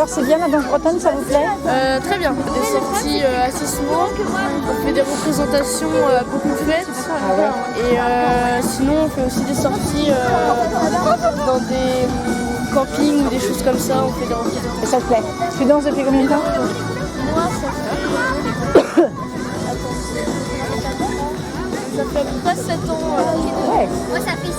Alors c'est bien la danse bretonne, ça vous plaît? Très bien. Des sorties assez souvent. On fait des représentations à beaucoup de fêtes. Ah ouais. Et sinon on fait aussi des sorties dans des campings ou des choses comme ça. On fait des représentations. Ça te plaît? Tu danses depuis combien de temps? Moi ça fait à peu près 7 ans. Ouais. Moi, ça fait 6.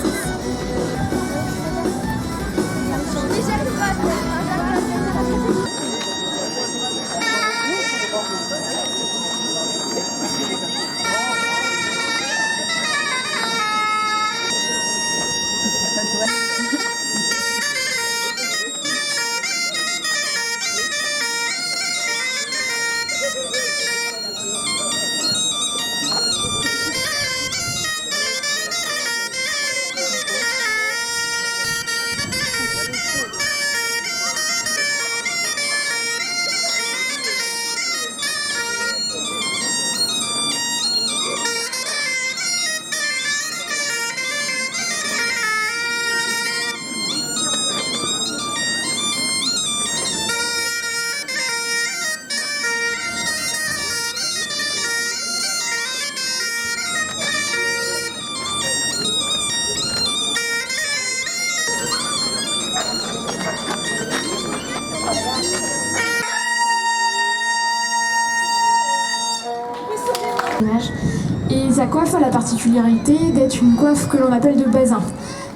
Et sa coiffe a la particularité d'être une coiffe que l'on appelle de bazin.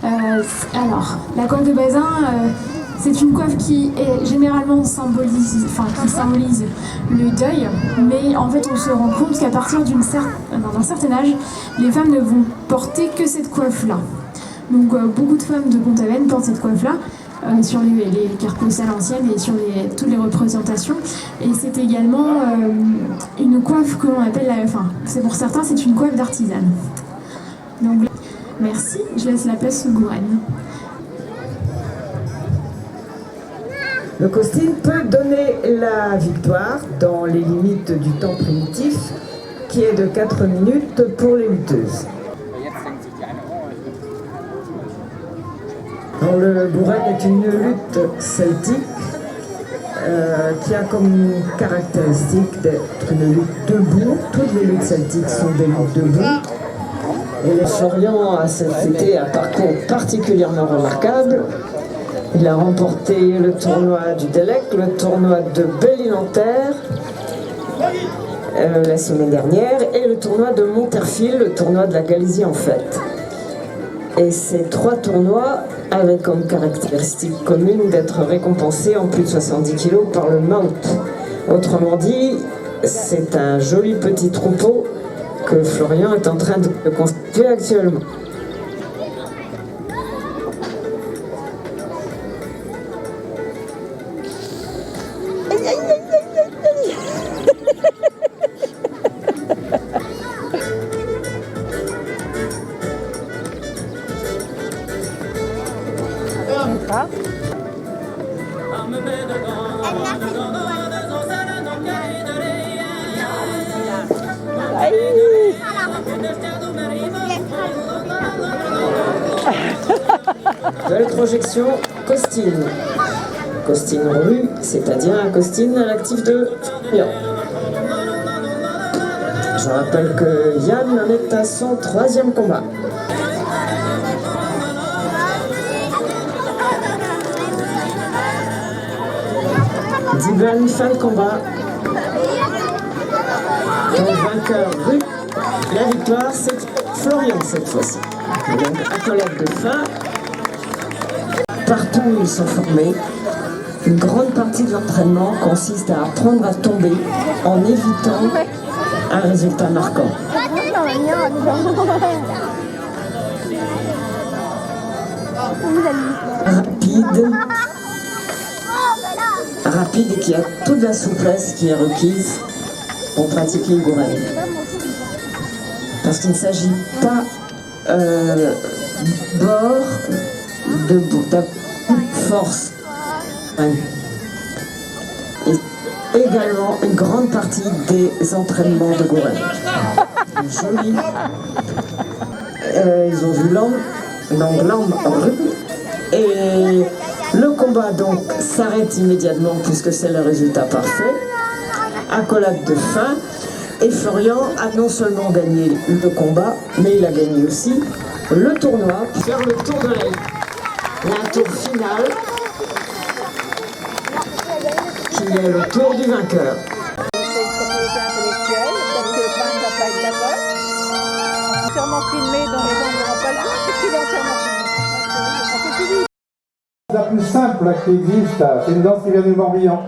Alors, la coiffe de bazin, c'est une coiffe qui est généralement symbolise le deuil, mais en fait on se rend compte qu'à partir d'un certain âge, les femmes ne vont porter que cette coiffe-là. Donc beaucoup de femmes de Pont-Aven portent cette coiffe-là. Sur les cartes postales anciennes et sur toutes les représentations. Et c'est également une coiffe que l'on appelle, c'est pour certains, c'est une coiffe d'artisane. Donc, merci, je laisse la place au Gourenne. Le costume peut donner la victoire dans les limites du temps primitif, qui est de 4 minutes pour les lutteuses. Le Gourenne est une lutte celtique qui a comme caractéristique d'être une lutte debout. Toutes les luttes celtiques sont des luttes debout. Et Florian a été un parcours particulièrement remarquable. Il a remporté le tournoi du Delec, le tournoi de Belle-Île-en-Terre la semaine dernière et le tournoi de Monterfil, le tournoi de la Galisie en fait. Et ces 3 tournois avaient comme caractéristique commune d'être récompensés en plus de 70 kg par le Mount. Autrement dit, c'est un joli petit troupeau que Florian est en train de constituer actuellement. Belle projection, costine. Costine rue, c'est-à-dire un costine à l'actif de Florian. Je rappelle que Yann en est à son 3e combat. Divan, fin de combat. Donc vainqueur rue. La victoire, c'est Florian cette fois-ci. Donc accolade de fin. Partout où ils sont formés, une grande partie de l'entraînement consiste à apprendre à tomber en évitant un résultat marquant. Rapide et qui a toute la souplesse qui est requise pour pratiquer le Gourenne. Parce qu'il ne s'agit pas bord de force. Et également une grande partie des entraînements de Gourenne. Joli. Ils ont vu l'homme, donc l'homme rue. Et le combat combat donc s'arrête immédiatement puisque c'est le résultat parfait. Accolade de fin. Et Florian a non seulement gagné le combat, mais il a gagné aussi le tournoi. Faire le tour de la tour finale, qui est le tour du vainqueur. C'est une propriété intellectuelle, peut-être que le prince ne va pas être d'accord. Entièrement filmé, dont les gens n'auront pas le droit, puisqu'il est entièrement filmé. La plus simple qui existe, c'est une danse qui vient du Morbihan.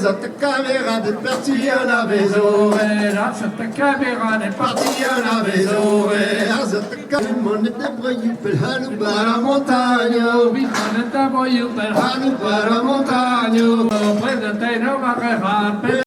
Zat camera de parti a la vezore, zat camera de parti a la vezore, zat camera de boyu per halu para montaña, bitane de boyu per halu para montaña, presente no va a quejar.